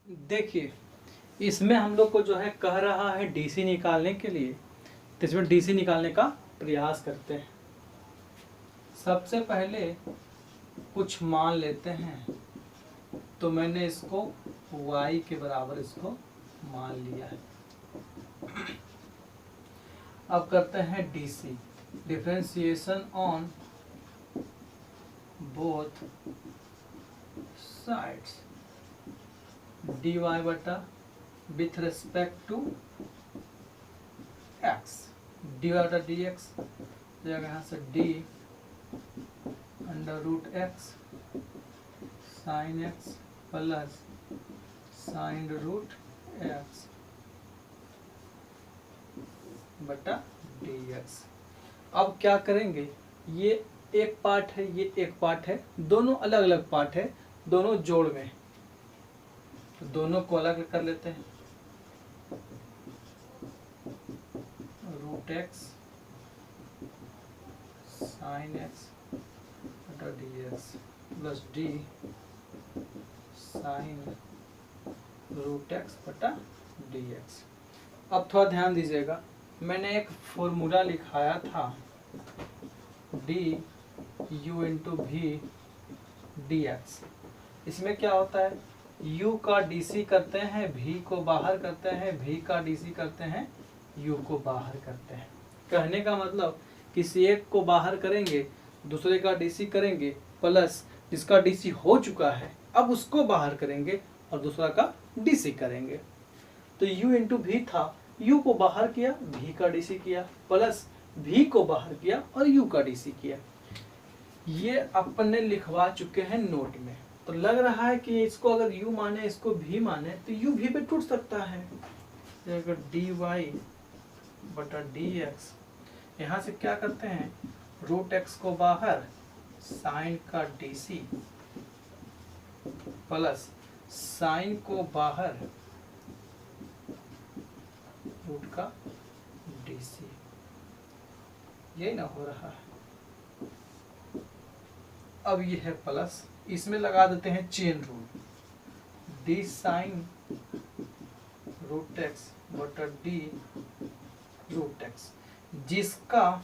देखिए, इसमें हम लोग को जो है कह रहा है डीसी निकालने के लिए, तो इसमें डीसी निकालने का प्रयास करते हैं। सबसे पहले कुछ मान लेते हैं, तो मैंने इसको y के बराबर इसको मान लिया है। अब करते हैं DC, differentiation on both sides, dy बटा with respect to x, dy बटा dx जाएगा यहाँ से d under root x sine x plus sine root x बटा dx। अब क्या करेंगे, ये एक पार्ट है, ये एक पार्ट है, दोनों अलग अलग पार्ट है, दोनों जोड़ में, तो दोनों को अलग कर लेते हैं। रूट एक्स साइन एक्स बटा dx plus d sine root x बटा dx। अब थोड़ा ध्यान दीजिएगा, मैंने एक फॉर्मूला लिखाया था d u into v d x. इसमें क्या होता है, u का dc करते हैं, v को बाहर करते हैं, v का dc करते हैं, u को बाहर करते हैं। कहने का मतलब किसी एक को बाहर करेंगे, दूसरे का dc करेंगे, प्लस जिसका dc हो चुका है अब उसको बाहर करेंगे और दूसरा का dc करेंगे। तो u इंटू वी था, u को बाहर किया, v का dc किया, प्लस v को बाहर किया और u का dc किया। ये अपन ने लिखवा चुके हैं नोट में। तो लग रहा है कि इसको अगर u माने, इसको v माने, तो u v पे टूट सकता है। अगर dy बटा dx, यहाँ से क्या करते हैं, रूट x को बाहर, साइन का dc प्लस साइन को बाहर, रूट का dc, यही ना हो रहा है। अब ये है प्लस, इसमें लगा देते हैं chain rule, d sine root x बटा डी रूट एक्स। जिसका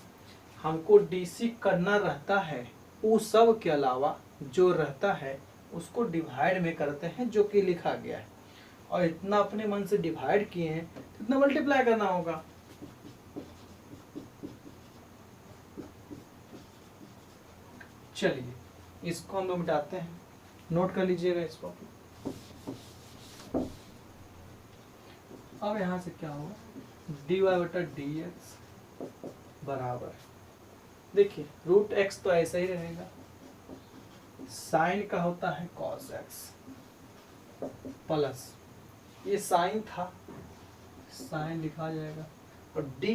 हमको डीसी करना रहता है उस सब के अलावा जो रहता है उसको डिवाइड में करते हैं, जो कि लिखा गया है। और इतना अपने मन से डिवाइड किए हैं तो इतना मल्टीप्लाई करना होगा। चलिए इसको हम लोग मिटाते हैं, नोट कर लीजिएगा इसको। अब यहां से क्या होगा, dy बटा dx बराबर, देखिए रूट x तो ऐसा ही रहेगा, साइन का होता है cos x प्लस ये साइन था, साइन लिखा जाएगा, और d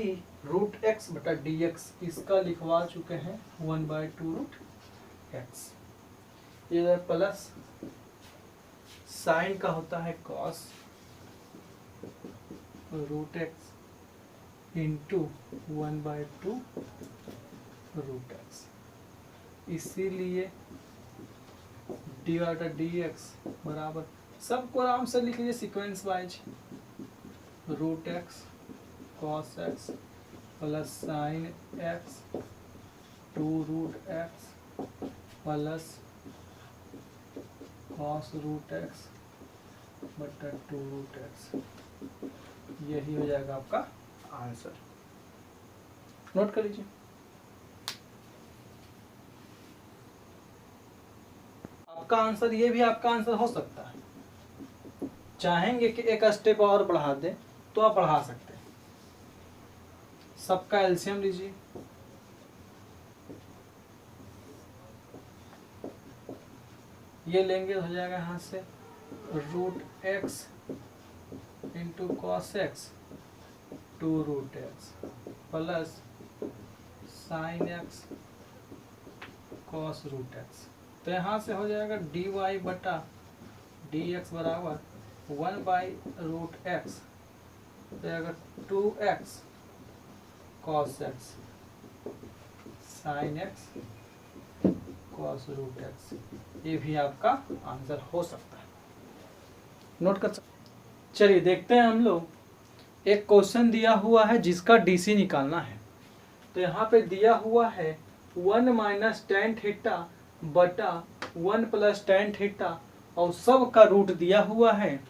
रूट x बटा dx इसका लिखवा चुके हैं 1/2 रूट x। ये प्लस साइन का होता है cos root x into 1/2 root x। इसीलिए डी बटा dx बराबर, सबको आराम से लिख लीजिए sequence wise, root x cos x plus sine x 2 root x plus cos root x बटा 2 रूट x। यही हो जाएगा आपका आंसर, नोट कर लीजिए। आपका आंसर, ये भी आपका आंसर हो सकता है। चाहेंगे कि एक स्टेप और बढ़ा दें तो आप बढ़ा सकते हैं। सबका एलसीएम लीजिए, ये लेंगे हो जाएगा यहाँ से root x into cos x 2 root x plus sine x cos root x. तो यहाँ से हो जाएगा dy बटा dx बराबर 1/√x, तो अगर 2x cos x sin x cos root x। ये भी आपका आंसर हो सकता है, नोट कर सकते। चलिए देखते हैं हम लोग, एक क्वेश्चन दिया हुआ है जिसका डीसी निकालना है। तो यहाँ पे दिया हुआ है 1 माइनस टेन थीटा बटा 1 प्लस टेन थीटा और सब का रूट दिया हुआ है।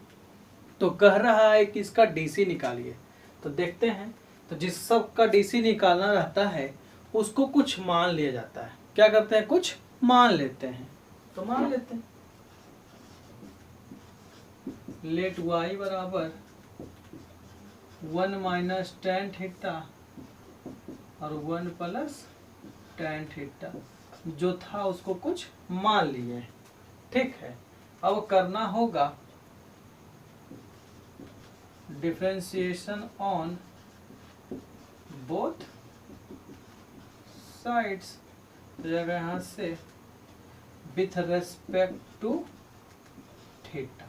तो कह रहा है कि इसका डीसी निकालिए। तो देखते हैं, तो जिस सब का डीसी निकालना रहता है उसको कुछ मान लिया जाता है। क्या करते हैं, कुछ मान लेते हैं। तो मान लेते हैं लेट y बराबर 1 माइनस टेन थीटा और 1 प्लस टेन थीटा जो था उसको कुछ मान लिए। ठीक है, अब करना होगा डिफरेंशिएशन ऑन बोथ साइड्स। तो जाएगा यहाँ से with respect to theta,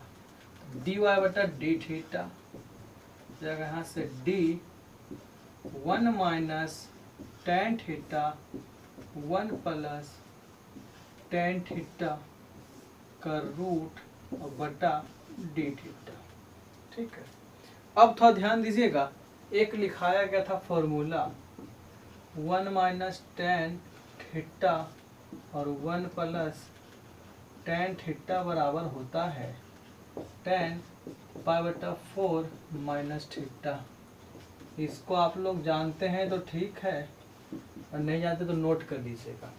dy बटा डी थीटा जाएगा यहाँ से d 1 minus tan theta 1 plus tan theta का रूट और बटा डी थीटा। ठीक है, अब थोड़ा ध्यान दीजिएगा, एक लिखाया गया था फॉर्मूला 1 माइनस टेन थीटा और 1 प्लस टेन थीटा बराबर होता है टेन पाई बटा 4 माइनस थीटा। इसको आप लोग जानते हैं तो ठीक है, और नहीं जानते तो नोट कर लीजिएगा।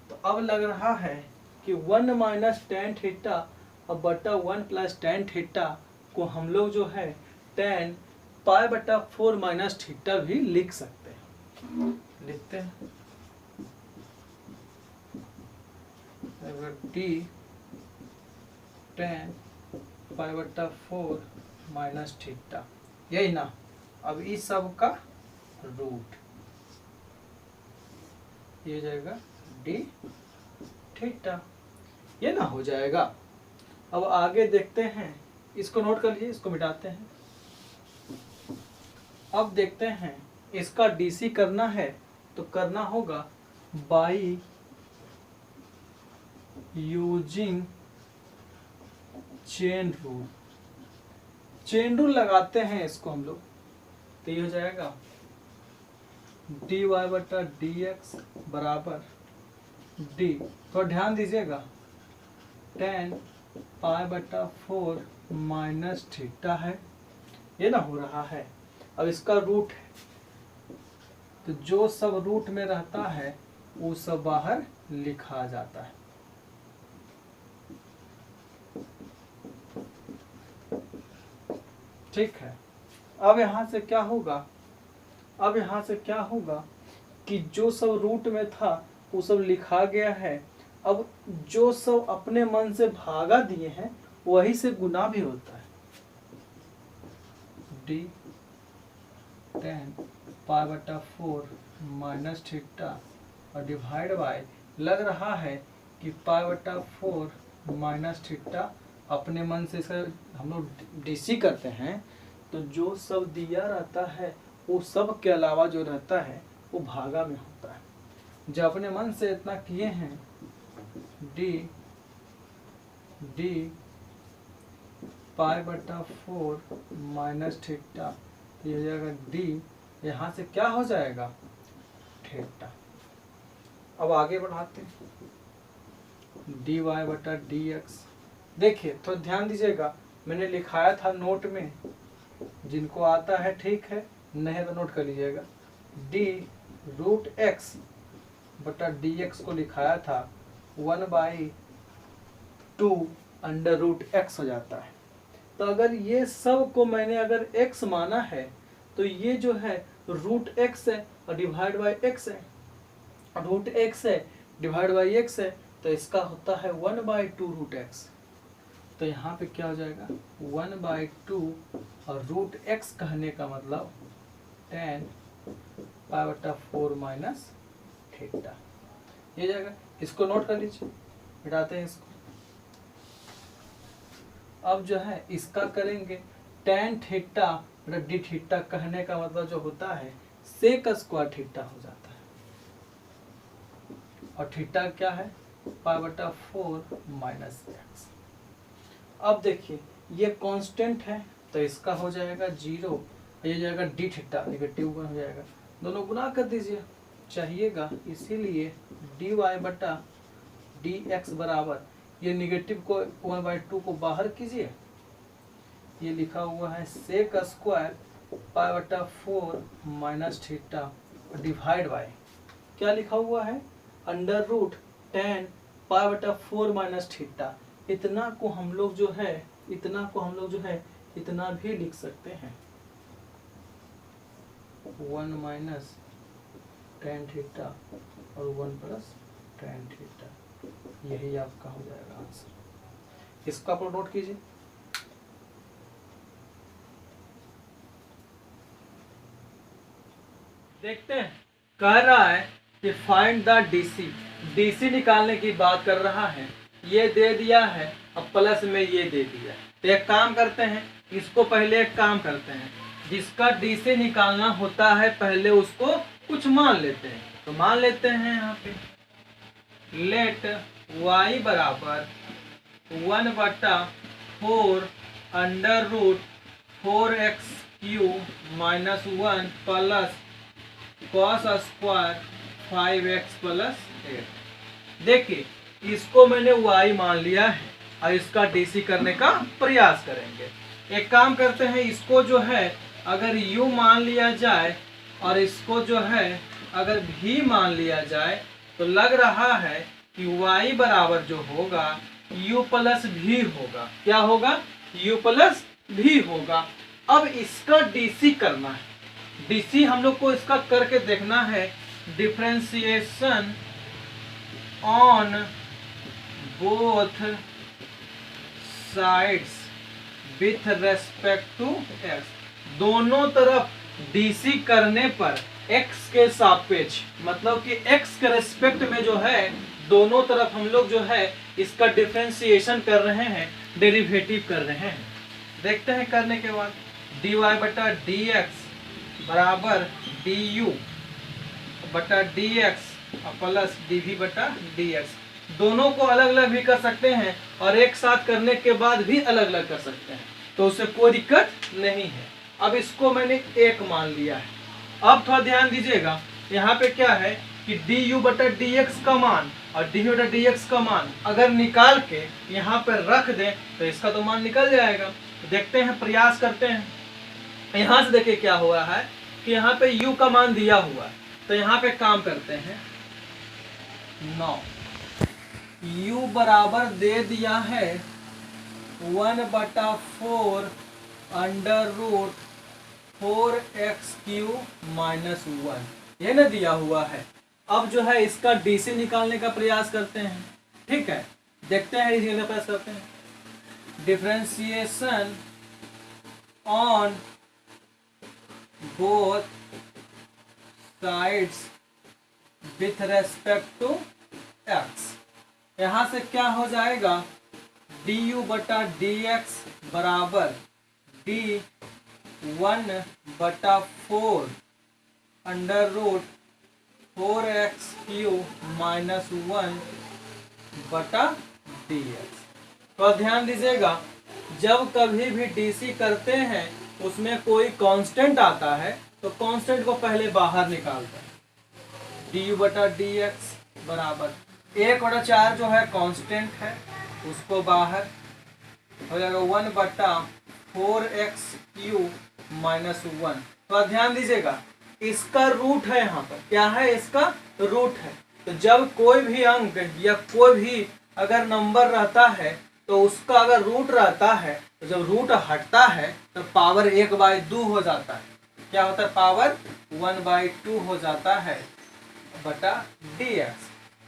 तो अब लग रहा है कि 1 माइनस टेन थीटा और बटा 1 प्लस टेन थीटा को हम लोग जो है टेन पाई बटा 4 माइनस थीटा भी लिख सकते हैं। लिखते हैं डी टेन पाई बटा 4 माइनस थीटा, यही ना। अब इस सब का रूट ये जाएगा डी थीटा, ये ना हो जाएगा। अब आगे देखते हैं, इसको नोट कर लीजिए, इसको मिटाते हैं। अब देखते हैं इसका डीसी करना है तो करना होगा by using chain rule. Chain rule लगाते हैं इसको हम लोग, तो ये हो जाएगा डी वाई बटा डी एक्स बराबर डी, तो ध्यान दीजिएगा टेन पाई बटा 4 माइनस थीटा है, ये ना हो रहा है। अब इसका रूट है, तो जो सब रूट में रहता है वो सब बाहर लिखा जाता है। ठीक है, अब यहाँ से क्या होगा, अब यहाँ से क्या होगा कि जो सब रूट में था वो सब लिखा गया है। अब जो सब अपने मन से भागा दिए हैं वही से गुना भी होता है। डी टेन पाई बटा 4 माइनस थीटा और डिवाइड बाय, लग रहा है कि पाई बटा 4 माइनस थीटा अपने मन से इसका हम लोग डीसी करते हैं। तो जो सब दिया रहता है वो सब के अलावा जो रहता है वो भागा में होता है। जब अपने मन से इतना किए हैं डी डी पाई बटा 4 माइनस थीटा, तो ये हो जाएगा डी, यहाँ से क्या हो जाएगा थीटा। अब आगे बढ़ाते हैं डी वाई बटा डी एक्स। देखिए तो ध्यान दीजिएगा, मैंने लिखाया था नोट में, जिनको आता है ठीक है, नहीं तो नोट कर लीजिएगा। डी रूट एक्स बटा डी एक्स को लिखाया था 1/2 अंडर रूट एक्स हो जाता है। तो अगर ये सब को मैंने अगर x माना है तो ये जो है रूट एक्स है और डिवाइड बाई एक्स है, रूट एक्स है डिवाइड बाई एक्स है, तो इसका होता है 1/2 रूट एक्स। तो यहाँ पे क्या हो जाएगा 1/2 और रूट एक्स कहने का मतलब 10 पाई बटा 4 माइनस थीटा, ये जाएगा। इसको नोट कर लीजिए, मिटाते हैं इसको। अब जो है इसका करेंगे tan थीटा डी थीटा, कहने का मतलब जो होता है सेक स्क्वायर थीटा हो जाता है, और थीटा क्या है पाई बटा 4 माइनस एक्स। अब देखिए ये कांस्टेंट है तो इसका हो जाएगा 0, ये जाएगा डी थीटा -1 हो जाएगा, दोनों गुना कर दीजिए चाहिएगा, इसीलिए dy बटा डी एक्स बराबर, ये निगेटिव को 1/2 को बाहर कीजिए, ये लिखा हुआ है सेक स्क्वायर पाई बटा 4 माइनस थीटा डिवाइड बाय क्या लिखा हुआ है √10 पाई बटा 4 माइनस थीटा। इतना को हम लोग जो है इतना भी लिख सकते हैं 1 माइनस tan थीटा और 1 प्लस tan थीटा, यही आपका हो जाएगा आंसर। इसको आप नोट कीजिए। देखते हैं, कह रहा है कि फाइंड द डीसी निकालने की बात कर रहा है, ये दे दिया है अब प्लस में ये दे दिया है, तो एक काम करते हैं, इसको पहले एक काम करते हैं, जिसका डीसी निकालना होता है पहले उसको कुछ मान लेते हैं, तो मान लेते हैं यहाँ पे लेट y बराबर 1/4 √4x³ -1 plus cos square 5x + 8। देखिए इसको मैंने y मान लिया है और इसका डीसी करने का प्रयास करेंगे। एक काम करते हैं, इसको जो है अगर u मान लिया जाए और इसको जो है अगर v मान लिया जाए तो लग रहा है कि y बराबर जो होगा u + v होगा। क्या होगा? u + v होगा। अब इसका डीसी करना है, डीसी हम लोग को इसका करके देखना है, differentiation on both sides with respect to x। दोनों तरफ डीसी करने पर x के सापेक्ष, मतलब कि x के रेस्पेक्ट में जो है दोनों तरफ हम लोग जो है इसका डिफरेंशिएशन कर रहे हैं, डेरिवेटिव कर रहे हैं। देखते हैं करने के बाद dy बटा dx बराबर du बटा dx प्लस dv बटा dx। दोनों को अलग अलग भी कर सकते हैं और एक साथ करने के बाद भी अलग अलग कर सकते हैं, तो उससे कोई दिक्कत नहीं है। अब इसको मैंने एक मान लिया है। अब थोड़ा ध्यान दीजिएगा, यहाँ पे क्या है कि du बटा dx का मान और dv बटा dx का मान अगर निकाल के यहाँ पे रख दें तो इसका तो मान निकल जाएगा। देखते हैं, प्रयास करते हैं। यहाँ से देखिए क्या हुआ है कि यहाँ पे u का मान दिया हुआ है, तो यहाँ पे काम करते हैं 9, u बराबर दे दिया है 1/4 √4x³ -1, ये ना दिया हुआ है। अब जो है इसका डीसी निकालने का प्रयास करते हैं। ठीक है, देखते हैं इसी का प्रयास करते हैं। Differentiation on both sides with respect to x। यहाँ से क्या हो जाएगा, du बटा dx बराबर d1/4 √4x³ -1 बटा dx। तो ध्यान दीजिएगा, जब कभी भी डीसी करते हैं उसमें कोई कांस्टेंट आता है तो कांस्टेंट को पहले बाहर निकालते हैं। du बटा dx बराबर 1/4 जो है कांस्टेंट है, उसको बाहर हो जाएगा 1/4x³ -1। तो ध्यान दीजिएगा, इसका रूट है, यहाँ पर क्या है, इसका रूट है। तो जब कोई भी अंक या कोई भी अगर नंबर रहता है तो उसका अगर रूट रहता है तो जब रूट हटता है तो पावर 1/2 हो जाता है। क्या होता है, पावर 1/2 हो जाता है बटा dx।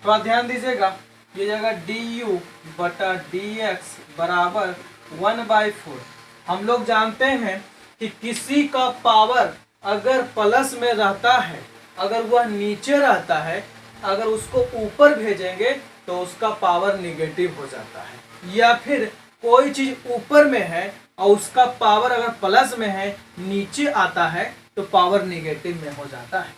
तो ध्यान दीजिएगा, ये जगह du बटा dx बराबर 1/4। हम लोग जानते हैं कि किसी का पावर अगर प्लस में रहता है, अगर वह नीचे रहता है, अगर उसको ऊपर भेजेंगे तो उसका पावर निगेटिव हो जाता है। या फिर कोई चीज ऊपर में है और उसका पावर अगर प्लस में है, नीचे आता है तो पावर निगेटिव में हो जाता है।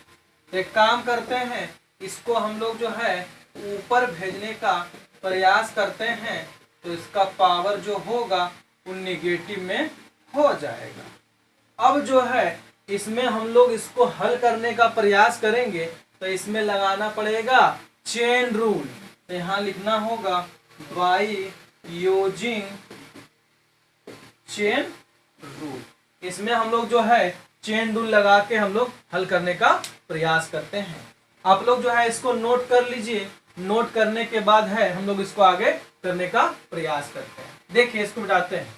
एक काम करते हैं, इसको हम लोग जो है ऊपर भेजने का प्रयास करते हैं, तो इसका पावर जो होगा वो नेगेटिव में हो जाएगा। अब जो है इसमें हम लोग इसको हल करने का प्रयास करेंगे तो इसमें लगाना पड़ेगा चेन रूल। तो यहाँ लिखना होगा बाई यूजिंग चेन रूल। इसमें हम लोग जो है चेन रूल लगा के हम लोग हल करने का प्रयास करते हैं। आप लोग जो है इसको नोट कर लीजिए। नोट करने के बाद है हम लोग इसको आगे करने का प्रयास करते हैं। देखिए इसको बताते हैं।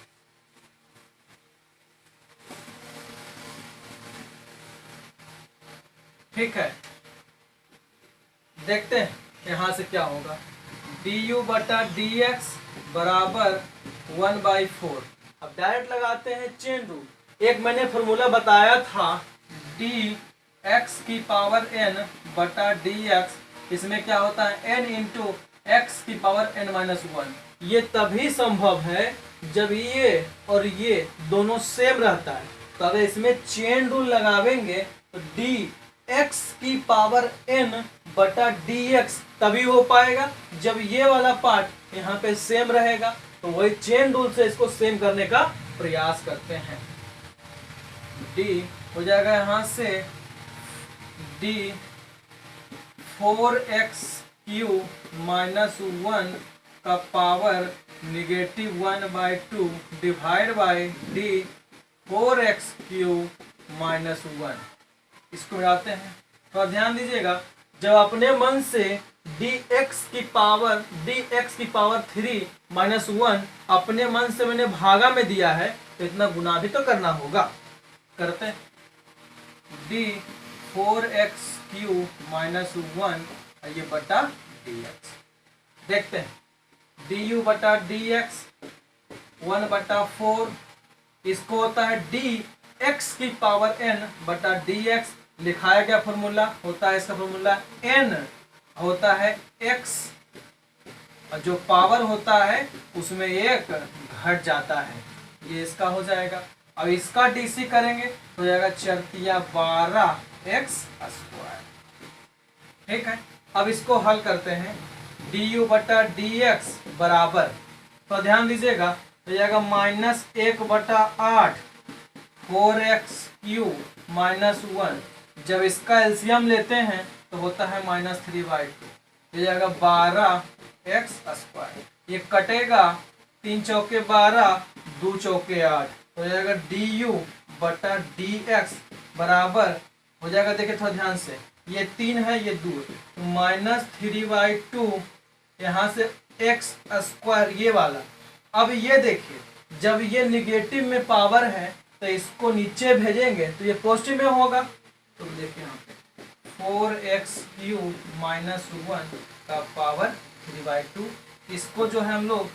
ठीक है, देखते हैं यहां से क्या होगा। du बटा dx बराबर 1/4। अब डायरेक्ट लगाते हैं चेन रूल। एक मैंने फॉर्मूला बताया था dx की पावर n बटा dx। इसमें क्या होता है n इंटू एक्स की पावर n-1। ये तभी संभव है जब ये और ये दोनों सेम रहता है। तो अगर इसमें चेन रूल लगावेंगे तो dx की पावर n बटा dx तभी हो पाएगा जब ये वाला पार्ट यहाँ पे सेम रहेगा। तो वही चेन रूल से इसको सेम करने का प्रयास करते हैं। d हो जाएगा यहाँ से d 4x³ माइनस 1 का power -1/2 divide by d 4x³ minus 1। इसको मिलाते हैं। तो ध्यान दीजिएगा, जब अपने मन से dx की पावर 3 माइनस 1 अपने मन से मैंने भागा में दिया है तो इतना गुना भी तो करना होगा। करते हैं। d 4x³ माइनस 1 ये बटा dx। देखते हैं du बटा dx 1/4। इसको होता है dx की पावर n बटा dx। लिखाया गया फॉर्मूला होता है, इसका फॉर्मूला n होता है x और जो पावर होता है उसमें एक घट जाता है, ये इसका हो जाएगा। अब इसका डीसी करेंगे तो हो जाएगा 4×12x²। ठीक है, अब इसको हल करते हैं। du बटा dx बराबर, तो ध्यान दीजिएगा, हो जाएगा -1/8 4x³ माइनस 1। जब इसका एलसीएम लेते हैं तो होता है -3/2। हो जाएगा 12x²। ये कटेगा 3 चौके 12 2 चौके 8। हो जाएगा du बटा dx बराबर हो जाएगा, देखिए थोड़ा ध्यान से, ये 3 है ये 2, -3/2 यहाँ से x² ये वाला। अब ये देखिए जब ये निगेटिव में पावर है तो इसको नीचे भेजेंगे तो ये पॉजिटिव में होगा। तो देखिए यहाँ पे 4x³ माइनस 1 का पावर 3/2, इसको जो है हम लोग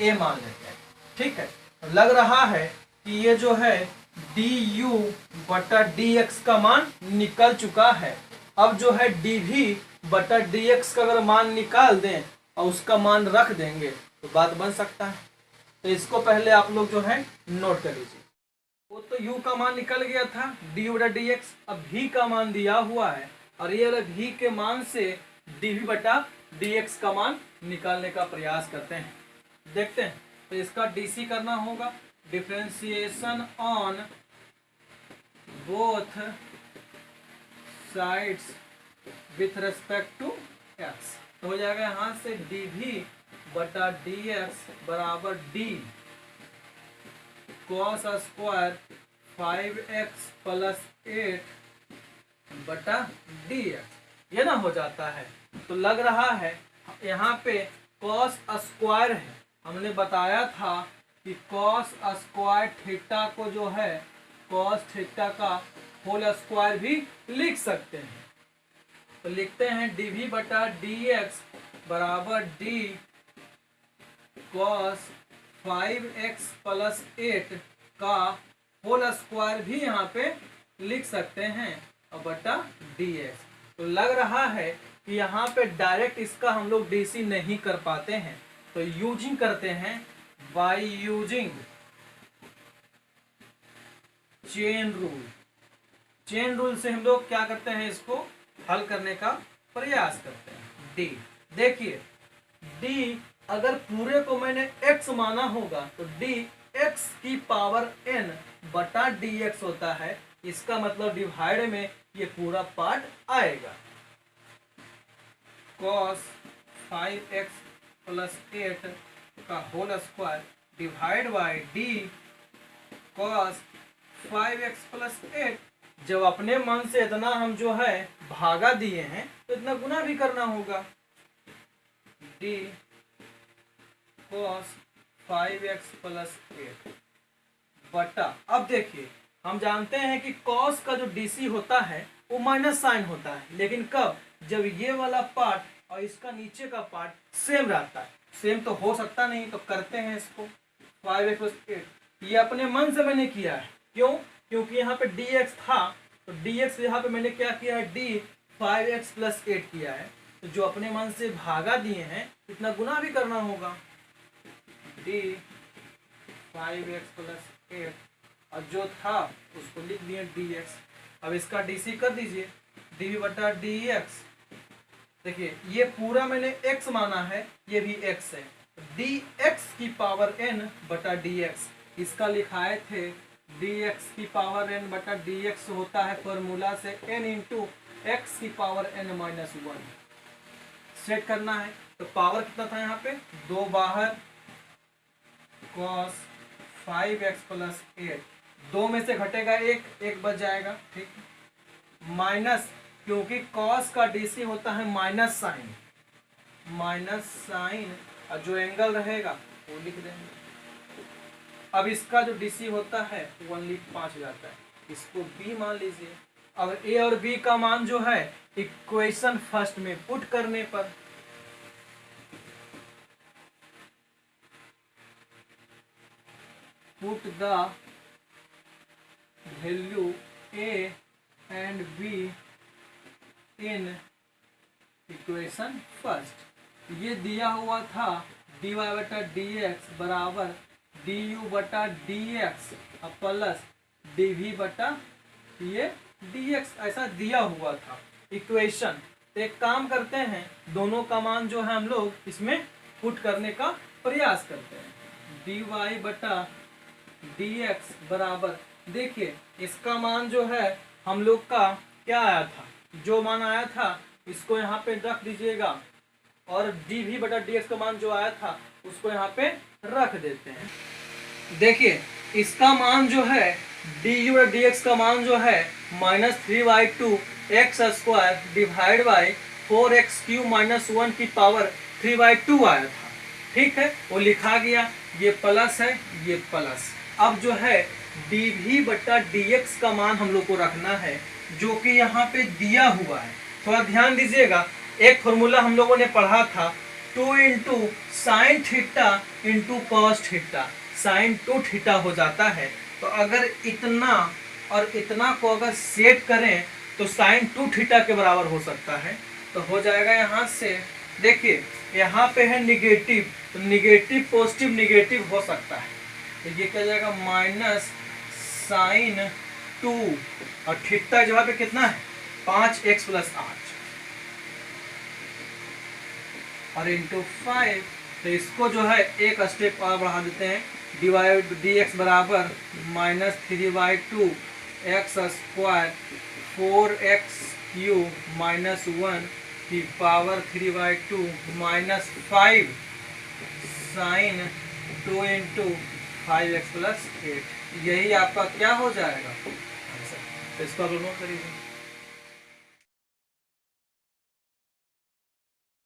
a मान लेते हैं। ठीक है, तो लग रहा है कि ये जो है du बटा dx का मान निकल चुका है। अब जो है dv बटा dx का अगर मान निकाल दें और उसका मान रख देंगे तो बात बन सकता है। तो इसको पहले आप लोग जो है नोट कर लीजिए। वो तो u का मान निकल गया था du बटा dx। अब v का मान दिया हुआ है और ये वाला v के मान से dv बटा dx का मान निकालने का प्रयास करते हैं। देखते हैं, तो इसका डीसी करना होगा, differentiation on both sides with respect to x। तो हो जाएगा यहाँ से dv बटा dx बराबर d cos² 5x प्लस 8 बटा dx, ये ना हो जाता है। तो लग रहा है यहाँ पे cos² है, हमने बताया था कि cos² थीटा को जो है cos थीटा का होल स्क्वायर भी लिख सकते हैं। तो लिखते हैं dv बटा dx बराबर d cos 5x प्लस 8 का होल स्क्वायर भी यहाँ पे लिख सकते हैं और बटा dx। तो लग रहा है कि यहाँ पे डायरेक्ट इसका हम लोग डीसी नहीं कर पाते हैं, तो यूजिंग करते हैं by using chain rule. Chain rule से हम लोग क्या करते हैं, इसको हल करने का प्रयास करते हैं। डी देखिए, डी अगर पूरे को मैंने x माना होगा तो d x की पावर n बटा dx होता है, इसका मतलब डिवाइड में ये पूरा पार्ट आएगा। cos 5x प्लस 8 का whole square divide by d cos 5x plus 8। जब अपने मन से इतना हम जो है भागा दिए हैं तो इतना गुना भी करना होगा। d cos 5x प्लस 8 बटा, अब देखिए हम जानते हैं कि cos का जो dc होता है वो माइनस साइन होता है, लेकिन कब, जब ये वाला पार्ट और इसका नीचे का पार्ट सेम रहता है। सेम तो हो सकता नहीं, तो करते हैं इसको 5x प्लस 8। ये अपने मन से मैंने किया है, क्यों, क्योंकि यहाँ पे dx था, तो dx यहाँ पे मैंने क्या किया है, d 5x प्लस 8 किया है। तो जो अपने मन से भागा दिए हैं इतना गुना भी करना होगा। d 5x प्लस 8 और जो था उसको लिख दिए dx। अब इसका dc कर दीजिए, dv बटा dx। देखिए ये पूरा मैंने x माना है, ये भी x है, dx की पावर n बटा dx। इसका लिखाए थे dx की पावर n बटा dx होता है फॉर्मूला से n इंटू एक्स की पावर n माइनस 1। सेट करना है तो पावर कितना था यहाँ पे, 2 बाहर cos 5x प्लस 8, 2 में से घटेगा 1 बच जाएगा, ठीक, माइनस, क्योंकि cos का dc होता है माइनस साइन और जो एंगल रहेगा वो लिख देंगे। अब इसका जो dc होता है वो ओनली 5 हो जाता है, इसको b मान लीजिए। अब a और b का मान जो है इक्वेशन फर्स्ट में पुट करने पर, put the value a and b in equation first. ये दिया हुआ था dy बटा dx बराबर du बटा dx प्लस dv बटा ये dx, ऐसा दिया हुआ था इक्वेशन। तो एक काम करते हैं, दोनों का मान जो है हम लोग इसमें पुट करने का प्रयास करते हैं। dy बटा dx बराबर, देखिए इसका मान जो है हम लोग का क्या आया था, जो मान आया था इसको यहाँ पे रख दीजिएगा, और dv बटा dx का मान जो आया था उसको यहाँ पे रख देते हैं। देखिए इसका मान जो है du बटा dx का मान जो है -3/2 x square divide by 4x cube minus 1 की पावर 3/2 आया था, ठीक है, वो लिखा गया, ये प्लस है, ये प्लस। अब जो है dv बटा dx का मान हम लोग को रखना है, जो कि यहाँ पे दिया हुआ है। थोड़ा ध्यान दीजिएगा, एक फॉर्मूला हम लोगों ने पढ़ा था 2 into sine theta into cos theta, sine 2 theta हो जाता है। तो अगर इतना और इतना को अगर सेट करें तो साइन 2 थीटा के बराबर हो सकता है। तो हो जाएगा यहाँ से, देखिए यहाँ पे है निगेटिव, तो निगेटिव पॉजिटिव निगेटिव हो सकता है, तो ये क्या जाएगा माइनस साइन 2 और थीटा जगह पे कितना है 5x प्लस 8 और इंटू 5। तो इसको जो है एक स्टेप और बढ़ा देते हैं, डिवाइड dx बराबर -3/2 x square 4x cube minus 1 की power 3/2 minus 5 sine 2 into 5x plus 8। यही आपका क्या हो जाएगा, तो इसको आप नोट करिए।